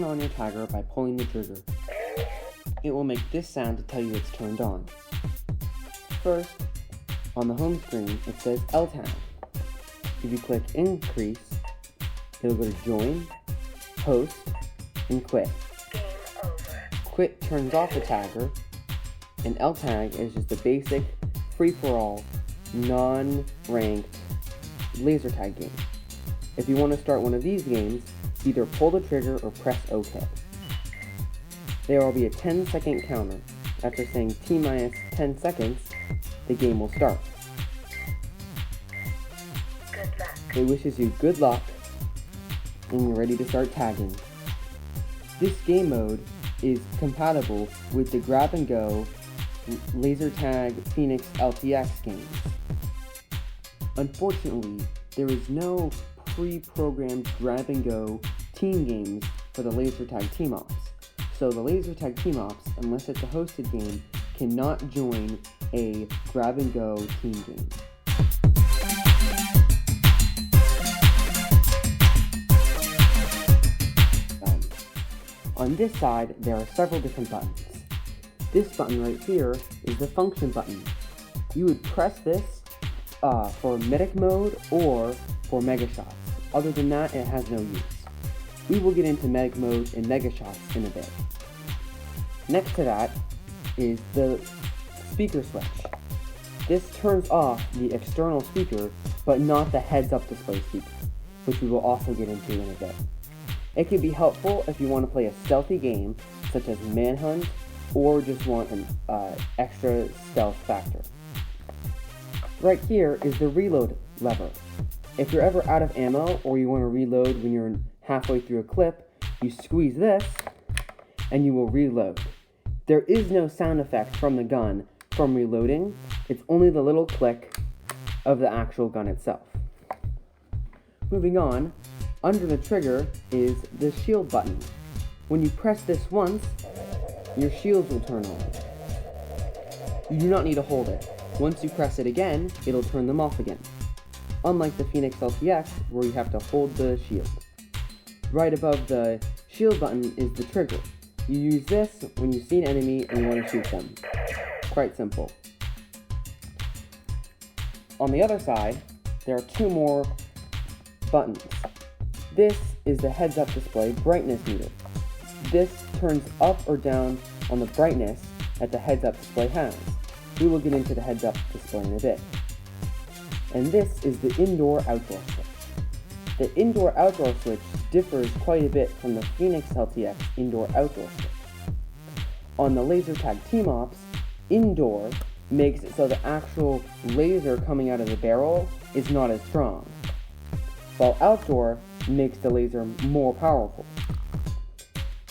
turn on your tagger by pulling the trigger. It will make this sound to tell you it's turned on. First, on the home screen, it says LTAG. If you click Increase, it'll go to Join, Host, and Quit. Quit turns off the tagger, and LTAG is just a basic, free-for-all, non-ranked laser tag game. If you want to start one of these games, either pull the trigger or press OK. There will be a 10-second counter. After saying T-minus 10 seconds, the game will start. Good luck. It wishes you good luck, and you're ready to start tagging. This game mode is compatible with the Grab and Go Laser Tag Phoenix LTX games. Unfortunately, there is no pre-programmed Grab and Go team games for the Laser Tag Team Ops. So the Laser Tag Team Ops, unless it's a hosted game, cannot join a Grab and Go team game. On this side, there are several different buttons. This button right here is the function button. You would press this for medic mode or for mega shots. Other than that, it has no use. We will get into medic mode and mega shots in a bit. Next to that is the speaker switch. This turns off the external speaker, but not the heads-up display speaker, which we will also get into in a bit. It can be helpful if you want to play a stealthy game, such as Manhunt, or just want an extra stealth factor. Right here is the reload lever. If you're ever out of ammo, or you want to reload when you're halfway through a clip, you squeeze this, and you will reload. There is no sound effect from the gun from reloading, it's only the little click of the actual gun itself. Moving on, under the trigger is the shield button. When you press this once, your shields will turn on. You do not need to hold it. Once you press it again, it'll turn them off again. Unlike the Phoenix LTX, where you have to hold the shield. Right above the shield button is the trigger. You use this when you see an enemy and you want to shoot them. Quite simple. On the other side, there are two more buttons. This is the heads-up display brightness meter. This turns up or down on the brightness that the heads-up display has. We will get into the heads-up display in a bit. And this is the indoor-outdoor switch. The indoor-outdoor switch differs quite a bit from the Phoenix LTX indoor-outdoor switch. On the Laser Tag Team Ops, indoor makes it so the actual laser coming out of the barrel is not as strong, while outdoor makes the laser more powerful.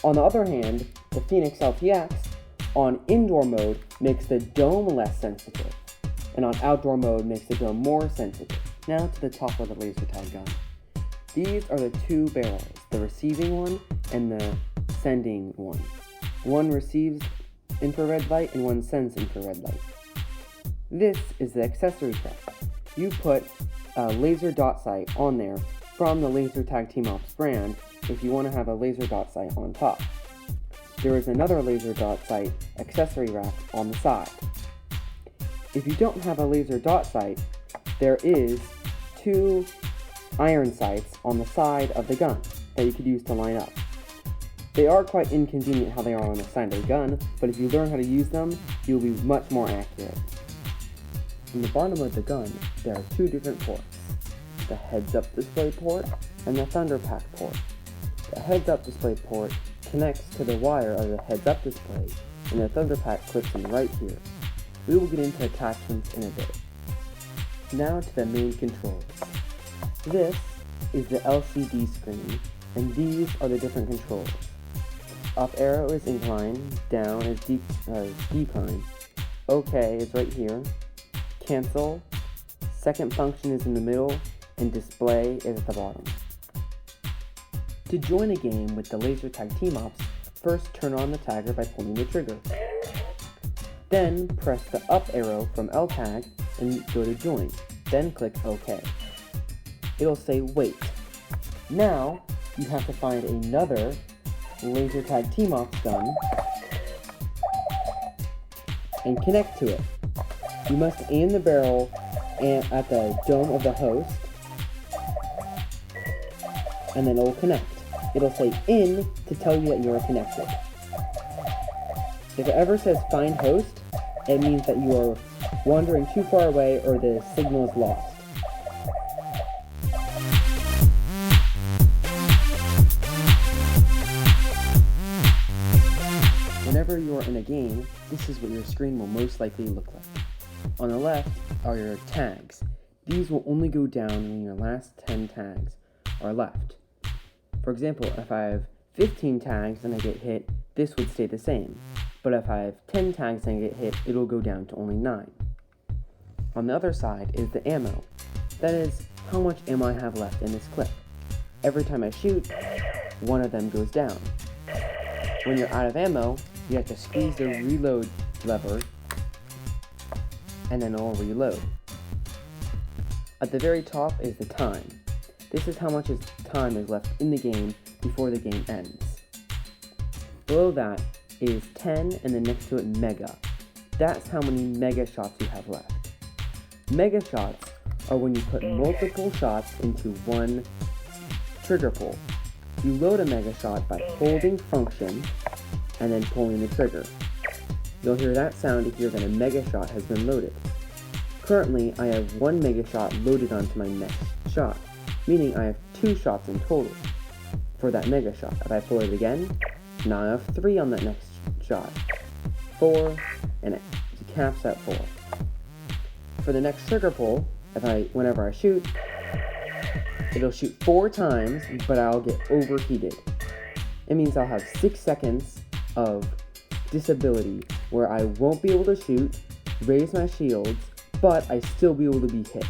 On the other hand, the Phoenix LTX on indoor mode makes the dome less sensitive, and on outdoor mode makes the dome more sensitive. Now to the top of the laser tag gun. These are the two barrels, the receiving one and the sending one. One receives infrared light and one sends infrared light. This is the accessory chest. You put a laser dot sight on there from the Laser Tag Team Ops brand if you want to have a laser dot sight on top. There is another laser dot sight accessory rack on the side. If you don't have a laser dot sight, there is two iron sights on the side of the gun that you could use to line up. They are quite inconvenient how they are on the side of the gun, but if you learn how to use them, you'll be much more accurate. In the bottom of the gun, there are two different ports, the heads-up display port and the Thunder Pack port. The heads-up display port connects to the wire of the heads-up display, and the Thunder Pack clips in right here. We will get into attachments in a bit. Now to the main controls. This is the LCD screen, and these are the different controls. Up arrow is incline, down is decline, OK is right here, cancel, second function is in the middle, and display is at the bottom. To join a game with the Laser Tag Team Ops, first turn on the tagger by pulling the trigger. Then press the up arrow from LTAG and go to join, then click OK. It'll say wait. Now you have to find another laser tag Team-Ops gun and connect to it. You must aim the barrel at the dome of the host, and then it will connect. It'll say in to tell you that you are connected. If it ever says find host, it means that you are wandering too far away or the signal is lost. Whenever you are in a game, this is what your screen will most likely look like. On the left are your tags. These will only go down when your last 10 tags are left. For example, if I have 15 tags and I get hit, this would stay the same. But if I have 10 tags and I get hit, it'll go down to only 9. On the other side is the ammo. That is how much ammo I have left in this clip. Every time I shoot, one of them goes down. When you're out of ammo, you have to squeeze the reload lever, and then it'll reload. At the very top is the time. This is how much time is left in the game before the game ends. Below that is 10, and then next to it mega. That's how many mega shots you have left. Mega shots are when you put multiple shots into one trigger pull. You load a mega shot by holding function and then pulling the trigger. You'll hear that sound to hear that a mega shot has been loaded. Currently, I have one mega shot loaded onto my next shot, meaning I have 2 shots in total for that mega shot. If I pull it again, now I have 3 on that next shot, 4, and it caps at 4. For the next trigger pull, whenever I shoot, it'll shoot 4 times, but I'll get overheated. It means I'll have 6 seconds of disability where I won't be able to shoot, raise my shields, but I still be able to be hit.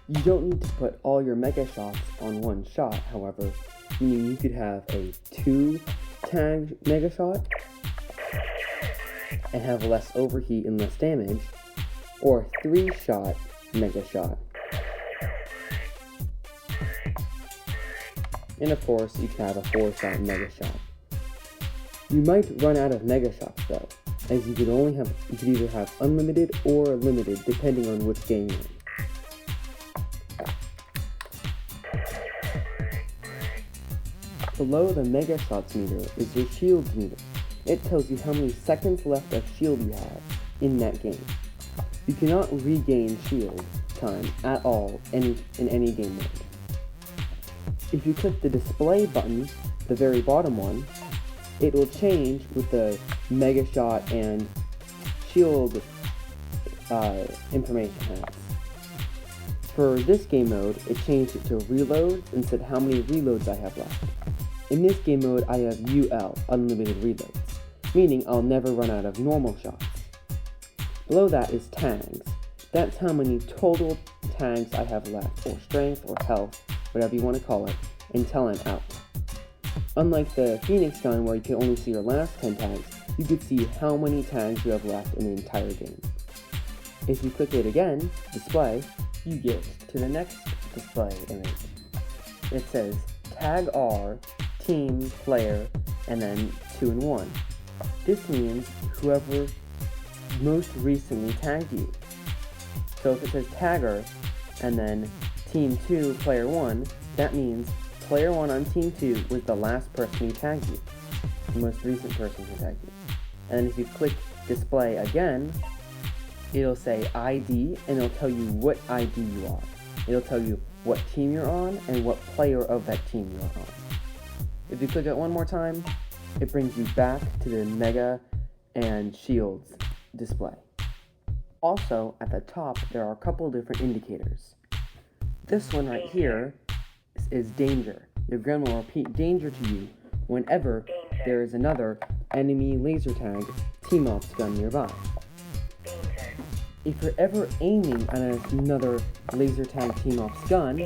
You don't need to put all your mega shots on one shot, however, meaning you could have a 2-tag mega shot and have less overheat and less damage, or a 3-shot mega shot. And of course, you can have a 4-shot mega shot. You might run out of mega shots though, as you could either have unlimited or limited depending on which game you're in. Below the mega shots meter is your shields meter. It tells you how many seconds left of shield you have in that game. You cannot regain shield time at all in any game mode. If you click the display button, the very bottom one, it will change with the mega shot and shield information has. For this game mode, it changed it to reloads and said how many reloads I have left. In this game mode, I have UL, unlimited reloads, meaning I'll never run out of normal shots. Below that is tags. That's how many total tags I have left, or strength, or health, whatever you want to call it, until I'm out. Unlike the Phoenix gun where you can only see your last 10 tags, you can see how many tags you have left in the entire game. If you click it again, display, you get to the next display image. It says tag R, team, player, and then 2 and 1. This means whoever most recently tagged you. So if it says tagger and then team 2, player 1, that means player 1 on team 2 was the last person who tagged you, the most recent person who tagged you. And if you click display again, it'll say ID and it'll tell you what ID you are. It'll tell you what team you're on and what player of that team you're on. If you click it one more time, it brings you back to the Mega and Shields display. Also, at the top, there are a couple different indicators. This one right here is danger. Your gun will repeat danger to you whenever there is another enemy laser tag Team-Ops gun nearby. If you're ever aiming at another laser tag Team-Ops gun,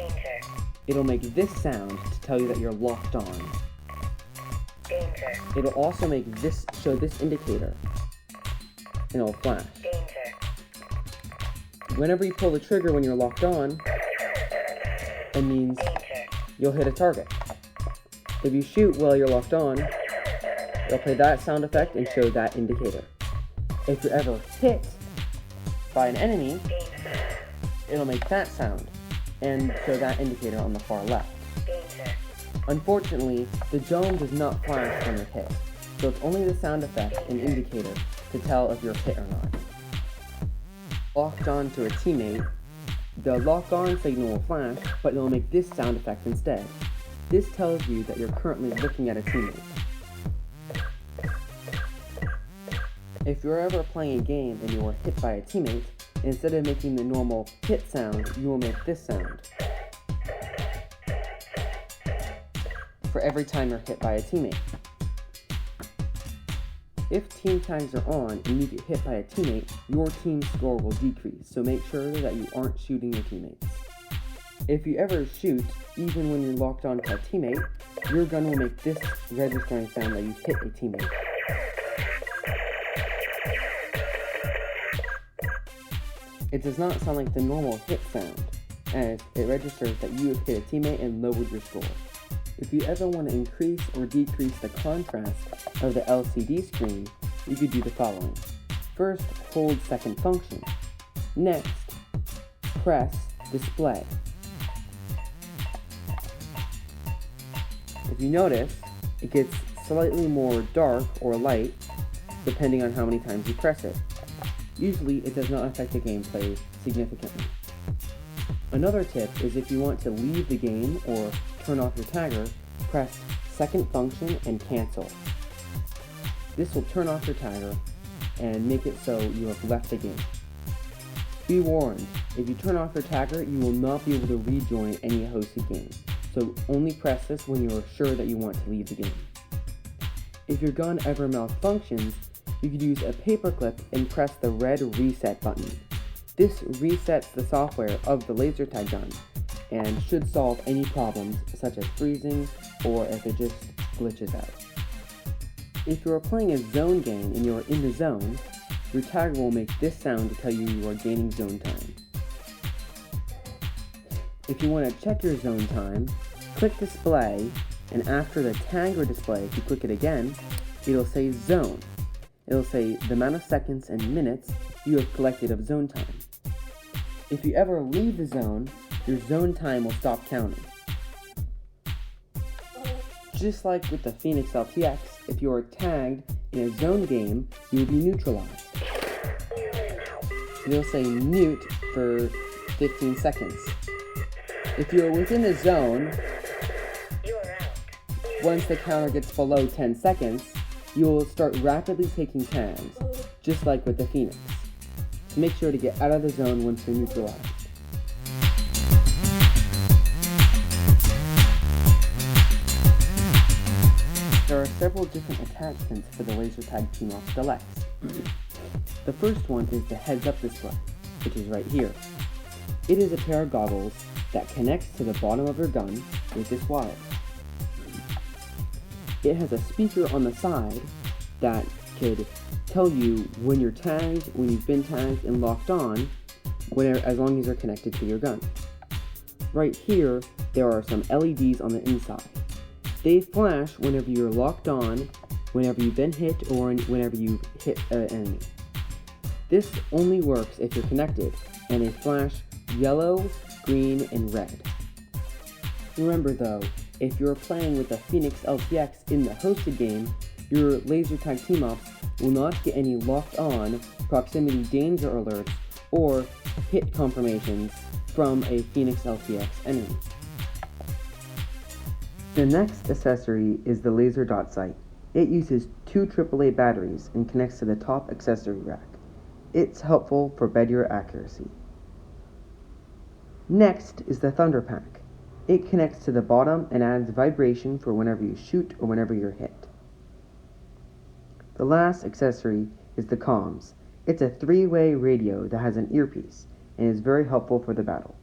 it'll make this sound to tell you that you're locked on. It'll also show this indicator, and it'll flash. Whenever you pull the trigger when you're locked on, it means you'll hit a target. If you shoot while you're locked on, it'll play that sound effect and show that indicator. If you're ever hit by an enemy, it'll make that sound and show that indicator on the far left. Unfortunately, the dome does not flash when you're hit, so it's only the sound effect and indicator to tell if you're hit or not. Locked on to a teammate, the lock-on signal will flash, but it will make this sound effect instead. This tells you that you're currently looking at a teammate. If you're ever playing a game and you are hit by a teammate, instead of making the normal hit sound, you will make this sound for every time you're hit by a teammate. If team tags are on and you get hit by a teammate, your team's score will decrease, so make sure that you aren't shooting your teammates. If you ever shoot, even when you're locked on to a teammate, your gun will make this registering sound that you hit a teammate. It does not sound like the normal hit sound, as it registers that you have hit a teammate and lowered your score. If you ever want to increase or decrease the contrast of the LCD screen, you could do the following. First, hold second function. Next, press display. If you notice, it gets slightly more dark or light depending on how many times you press it. Usually, it does not affect the gameplay significantly. Another tip is if you want to leave the game or turn off your tagger, press second function and cancel. This will turn off your tagger and make it so you have left the game. Be warned, if you turn off your tagger, you will not be able to rejoin any hosted game, so only press this when you are sure that you want to leave the game. If your gun ever malfunctions, you could use a paperclip and press the red reset button. This resets the software of the laser tag gun and should solve any problems such as freezing or if it just glitches out. If you are playing a zone game and you are in the zone, your tagger will make this sound to tell you are gaining zone time. If you want to check your zone time, click display, and after the tagger display, if you click it again, it'll say zone. It'll say the amount of seconds and minutes you have collected of zone time. If you ever leave the zone, your zone time will stop counting. Just like with the Phoenix LTX, if you are tagged in a zone game, you will be neutralized. It'll say mute for 15 seconds. If you are within the zone, once the counter gets below 10 seconds, you will start rapidly taking tags, just like with the Phoenix. So make sure to get out of the zone once you're neutralized. There are several different attachments for the LaserTag Team-Ops Deluxe. The first one is the heads-up display, which is right here. It is a pair of goggles that connects to the bottom of your gun with this wire. It has a speaker on the side that could tell you when you're tagged, when you've been tagged and locked on, as long as you're connected to your gun. Right here, there are some LEDs on the inside. They flash whenever you're locked on, whenever you've been hit, or whenever you hit an enemy. This only works if you're connected, and they flash yellow, green, and red. Remember though, if you're playing with the Phoenix LTX in the hosted game, your LaserTag Team-Ops will not get any locked-on proximity danger alerts or hit confirmations from a Phoenix LTX enemy. The next accessory is the laser dot sight. It uses 2 AAA batteries and connects to the top accessory rack. It's helpful for better accuracy. Next is the Thunder Pack. It connects to the bottom and adds vibration for whenever you shoot or whenever you're hit. The last accessory is the comms. It's a 3-way radio that has an earpiece and is very helpful for the battle.